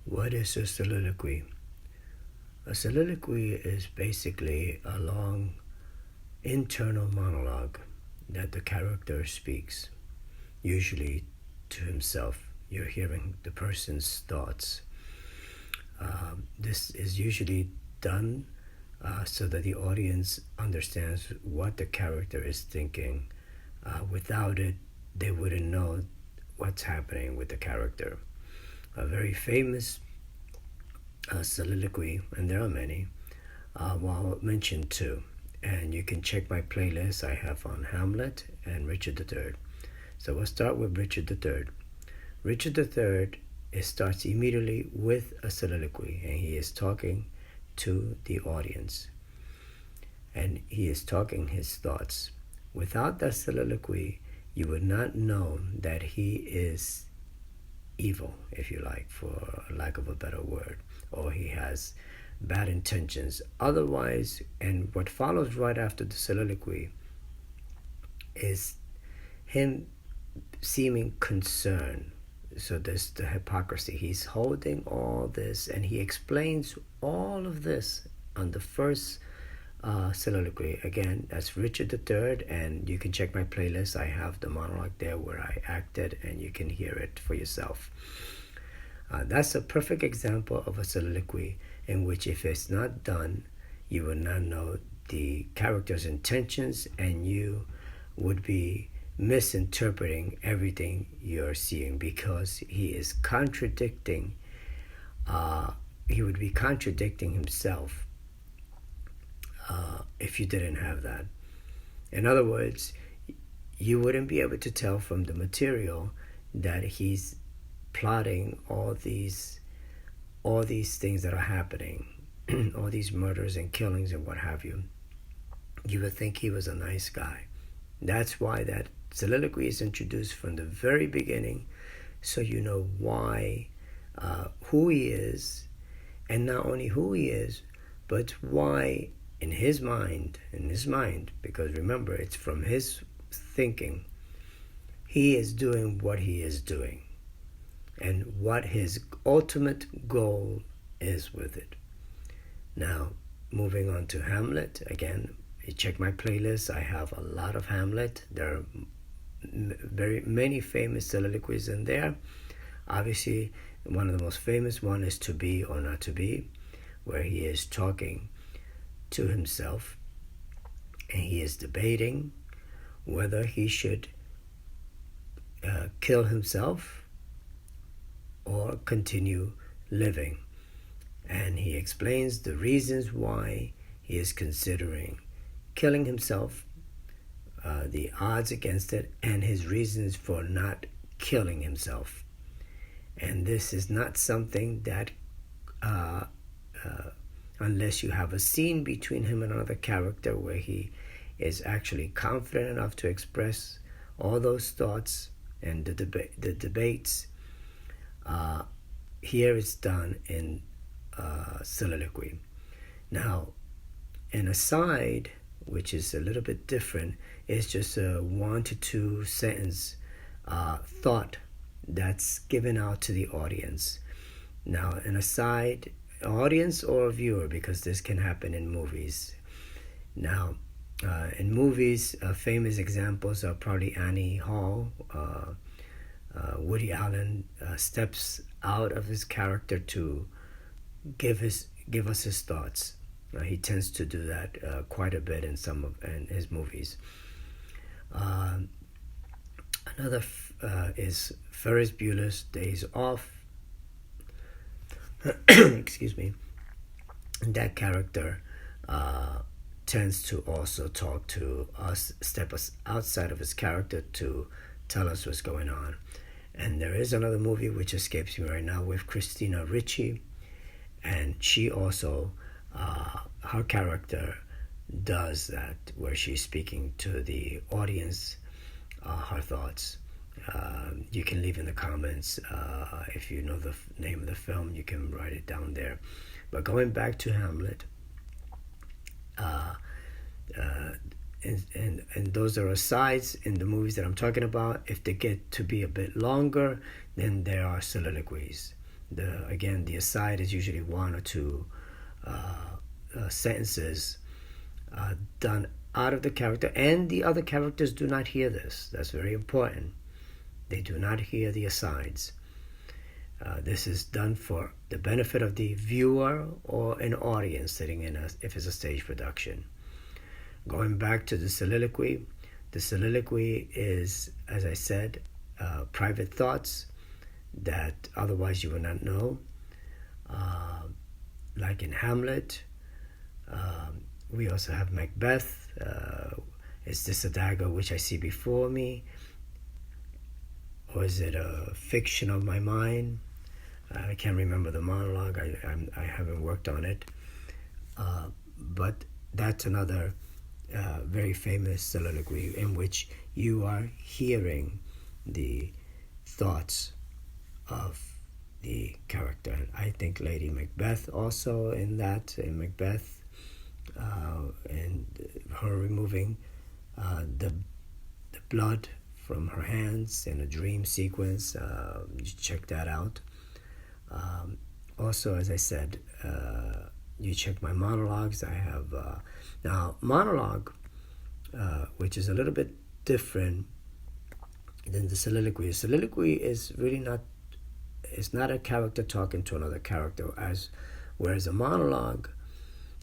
What is a soliloquy? A soliloquy is basically a long internal monologue that the character speaks, usually to himself. You're hearing the person's thoughts. This is usually done so that the audience understands what the character is thinking. Without it, they wouldn't know what's happening with the character. A very famous soliloquy, and there are many, I'll mention two. And you can check my playlist I have on Hamlet and Richard III. So we'll start with Richard III. Richard III, it starts immediately with a soliloquy, and he is talking to the audience. And he is talking his thoughts. Without that soliloquy, you would not know that he is evil, if you like, for lack of a better word, or he has bad intentions. Otherwise, and what follows right after the soliloquy is him seeming concerned. So there's the hypocrisy. He's holding all this, and he explains all of this on the first soliloquy. Again, that's Richard III, and you can check my playlist. I have the monologue there where I acted, and you can hear it for yourself. That's a perfect example of a soliloquy in which, if it's not done, you will not know the character's intentions, and you would be misinterpreting everything you're seeing, because he is contradicting. He would be contradicting himself if you didn't have that. In other words, you wouldn't be able to tell from the material that he's plotting all these things that are happening, all these murders and killings and what have you. You would think he was a nice guy. That's why that soliloquy is introduced from the very beginning, so you know why, who he is, and not only who he is, but why in his mind, because remember, it's from his thinking, he is doing what he is doing, and what his ultimate goal is with it. Now, moving on to Hamlet, again, you check my playlist. I have a lot of Hamlet. There are very many famous soliloquies in there. Obviously, one of the most famous one is To Be or Not to Be, where he is talking to himself, and he is debating whether he should kill himself or continue living. And he explains the reasons why he is considering killing himself, the odds against it, and his reasons for not killing himself. And this is not something that, unless you have a scene between him and another character where he is actually confident enough to express all those thoughts and the debates, here it's done in soliloquy. Now, an aside, which is a little bit different, is just a 1 to 2 sentence thought that's given out to the audience. Now, an aside, audience or viewer, because this can happen in movies. Now, in movies, famous examples are probably Annie Hall. Woody Allen steps out of his character to give us his thoughts. He tends to do that quite a bit in in his movies. Another is Ferris Bueller's Days Off. Excuse me. That character tends to also talk to us, step us outside of his character to tell us what's going on. And there is another movie which escapes me right now with Christina Ricci, and she also, her character does that, where she's speaking to the audience, her thoughts. You can leave in the comments if you know the name of the film. You can write it down there. But going back to Hamlet, and those are asides in the movies that I'm talking about. If they get to be a bit longer, then there are soliloquies. The aside is usually one or two sentences done out of the character, and the other characters do not hear this. That's very important. They do not hear the asides. This is done for the benefit of the viewer or an audience sitting in if it's a stage production. Going back to the soliloquy is, as I said, private thoughts that otherwise you would not know. Like in Hamlet, we also have Macbeth. Is this a dagger which I see before me? Or is it a fiction of my mind? I can't remember the monologue. I haven't worked on it. But that's another very famous soliloquy in which you are hearing the thoughts of the character. I think Lady Macbeth also in Macbeth, and her removing the blood from her hands in a dream sequence. You check that out. Also, as I said, you check my monologues. I have now monologue, which is a little bit different than the soliloquy. Soliloquy is really not. It's not a character talking to another character, whereas a monologue,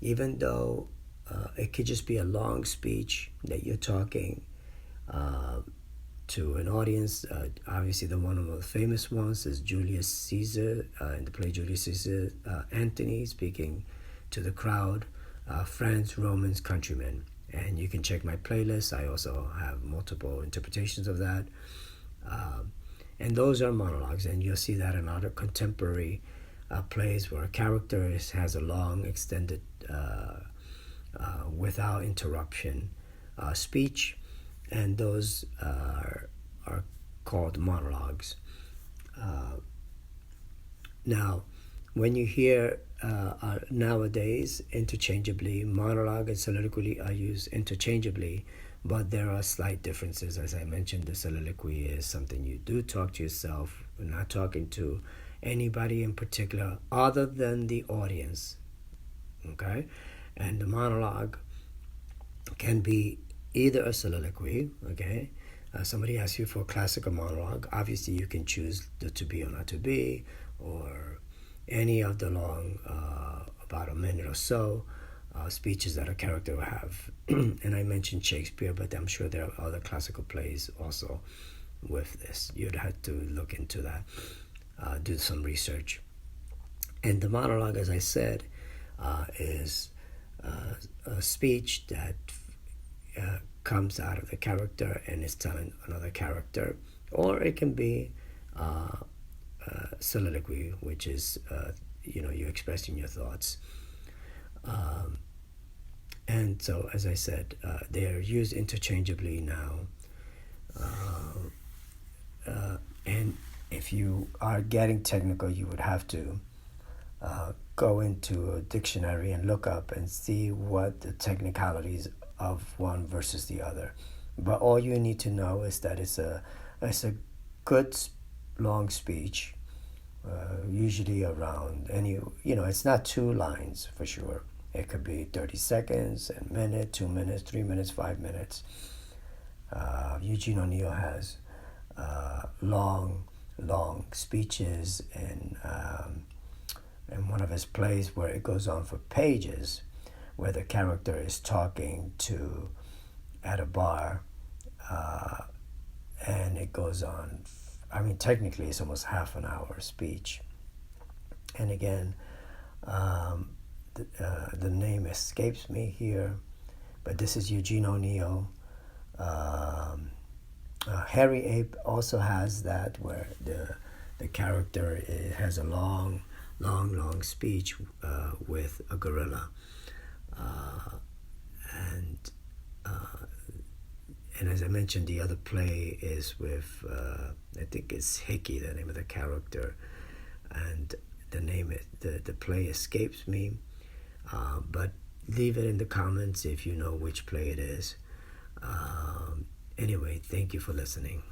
even though it could just be a long speech that you're talking to an audience. Obviously, one of the famous ones is Julius Caesar in the play Julius Caesar. Antony speaking to the crowd, friends, Romans, countrymen. And you can check my playlist. I also have multiple interpretations of that. And those are monologues, and you'll see that in other contemporary plays where a character has a long, extended, without interruption speech, and those are called monologues. Now, when you hear nowadays interchangeably, monologue and soliloquy are used interchangeably, but there are slight differences. As I mentioned, the soliloquy is something you do talk to yourself. You're not talking to anybody in particular other than the audience. Okay? And the monologue can be either a soliloquy, okay? Somebody asks you for a classical monologue. Obviously, you can choose the to be or not to be, or any of the long, about a minute or so, speeches that a character will have. And I mentioned Shakespeare, but I'm sure there are other classical plays also with this. You'd have to look into that, do some research. And the monologue, as I said, is a speech that comes out of the character and is telling another character, or it can be soliloquy, which is you're expressing your thoughts. And so, as I said, they are used interchangeably now. And if you are getting technical, you would have to go into a dictionary and look up and see what the technicalities of one versus the other. But all you need to know is that it's a good long speech, usually around it's not 2 lines for sure. It could be 30 seconds, a minute, 2 minutes, 3 minutes, 5 minutes. Eugene O'Neill has long speeches in one of his plays where it goes on for pages, where the character is talking at a bar, and it goes on. Technically, it's almost half an hour speech. And again, the name escapes me here, but this is Eugene O'Neill. Harry Ape also has that, where the character has a long speech with a gorilla, and as I mentioned, the other play is with I think it's Hickey, the name of the character, and the play escapes me, but leave it in the comments if you know which play it is. Anyway, thank you for listening.